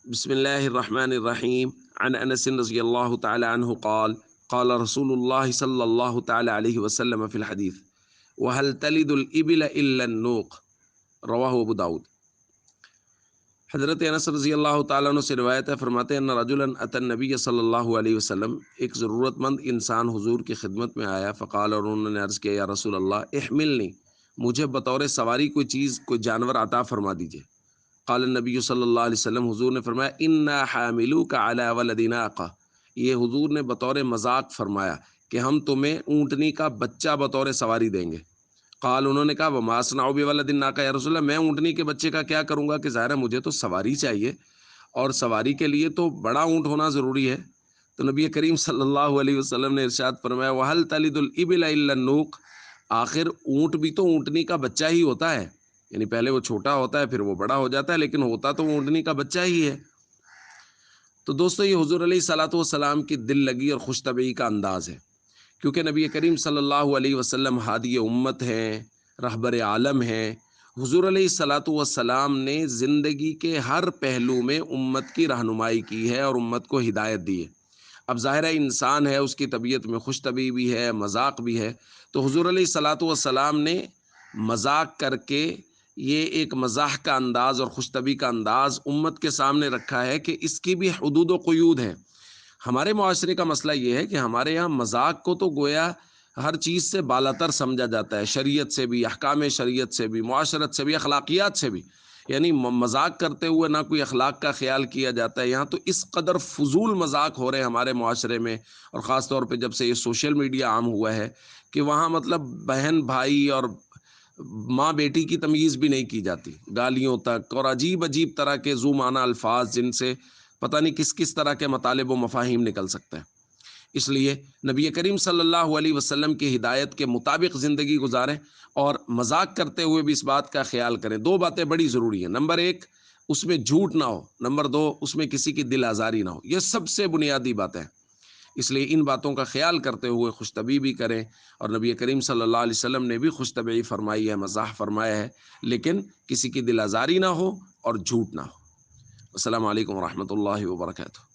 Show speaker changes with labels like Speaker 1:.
Speaker 1: بسم الله الرحمن الرحيم. عن أنس رضي الله تعالى عنه قال قال رسول الله صلى الله تعالى عليه وسلم في الحديث وهل تلد الإبل إلا النوق رواہ ابو داود۔ حضرت انس رضی اللہ تعالیٰ عنہ سے روایت ہے، فرماتے ہیں ان رجلا اتى النبی صلی اللہ علیہ وسلم، ایک ضرورت مند انسان حضور کی خدمت میں آیا، فقال، اور انہوں نے عرض کیا، یا رسول اللہ احملنی، مجھے بطور سواری کوئی چیز، کوئی جانور عطا فرما دیجئے۔ قال النبی صلی اللہ علیہ وسلم، حضور نے فرمایا، انا حاملوک علی ولد ناقہ، یہ حضور نے بطور مذاق فرمایا کہ ہم تمہیں اونٹنی کا بچہ بطور سواری دیں گے۔ قال، انہوں نے کہا، وما اصنع بولد الناقہ یا رسول اللہ، میں اونٹنی کے بچے کا کیا کروں گا، کہ ظاہر ہے مجھے تو سواری چاہیے، اور سواری کے لیے تو بڑا اونٹ ہونا ضروری ہے۔ تو نبی کریم صلی اللہ علیہ وسلم نے ارشاد فرمایا، وہل تلد الابل الا النوق، آخر اونٹ بھی تو اونٹنی کا بچہ ہی ہوتا ہے، یعنی پہلے وہ چھوٹا ہوتا ہے پھر وہ بڑا ہو جاتا ہے، لیکن ہوتا تو اونٹنی کا بچہ ہی ہے۔ تو دوستو، یہ حضور علیہ الصلوۃ والسلام کی دل لگی اور خوش طبعی کا انداز ہے، کیونکہ نبی کریم صلی اللہ علیہ وسلم ہادی امت ہیں، رہبر عالم ہیں۔ حضور علیہ الصلوۃ والسلام نے زندگی کے ہر پہلو میں امت کی رہنمائی کی ہے اور امت کو ہدایت دی ہے۔ اب ظاہر ہے انسان ہے، اس کی طبیعت میں خوش طبعی بھی ہے، مذاق بھی ہے، تو حضور علیہ الصلوۃ والسلام نے مذاق کر کے یہ ایک مزاح کا انداز اور خوش طبعی کا انداز امت کے سامنے رکھا ہے کہ اس کی بھی حدود و قیود ہیں۔ ہمارے معاشرے کا مسئلہ یہ ہے کہ ہمارے یہاں مذاق کو تو گویا ہر چیز سے بالاتر سمجھا جاتا ہے، شریعت سے بھی، احکام شریعت سے بھی، معاشرت سے بھی، اخلاقیات سے بھی، یعنی مذاق کرتے ہوئے نہ کوئی اخلاق کا خیال کیا جاتا ہے۔ یہاں تو اس قدر فضول مذاق ہو رہے ہیں ہمارے معاشرے میں، اور خاص طور پہ جب سے یہ سوشل میڈیا عام ہوا ہے، کہ وہاں مطلب بہن بھائی اور ماں بیٹی کی تمیز بھی نہیں کی جاتی، گالیوں تک، اور عجیب عجیب طرح کے ذو معنی الفاظ جن سے پتہ نہیں کس کس طرح کے مطالب و مفاہیم نکل سکتا ہے۔ اس لیے نبی کریم صلی اللہ علیہ وسلم کی ہدایت کے مطابق زندگی گزاریں، اور مذاق کرتے ہوئے بھی اس بات کا خیال کریں۔ دو باتیں بڑی ضروری ہیں، نمبر ایک، اس میں جھوٹ نہ ہو، نمبر دو، اس میں کسی کی دل آزاری نہ ہو۔ یہ سب سے بنیادی باتیں ہیں، اس لیے ان باتوں کا خیال کرتے ہوئے خوش طبعی بھی کریں۔ اور نبی کریم صلی اللہ علیہ وسلم نے بھی خوش طبعی فرمائی ہے، مزاح فرمایا ہے، لیکن کسی کی دل آزاری نہ ہو اور جھوٹ نہ ہو۔ السلام علیکم ورحمۃ اللہ وبرکاتہ۔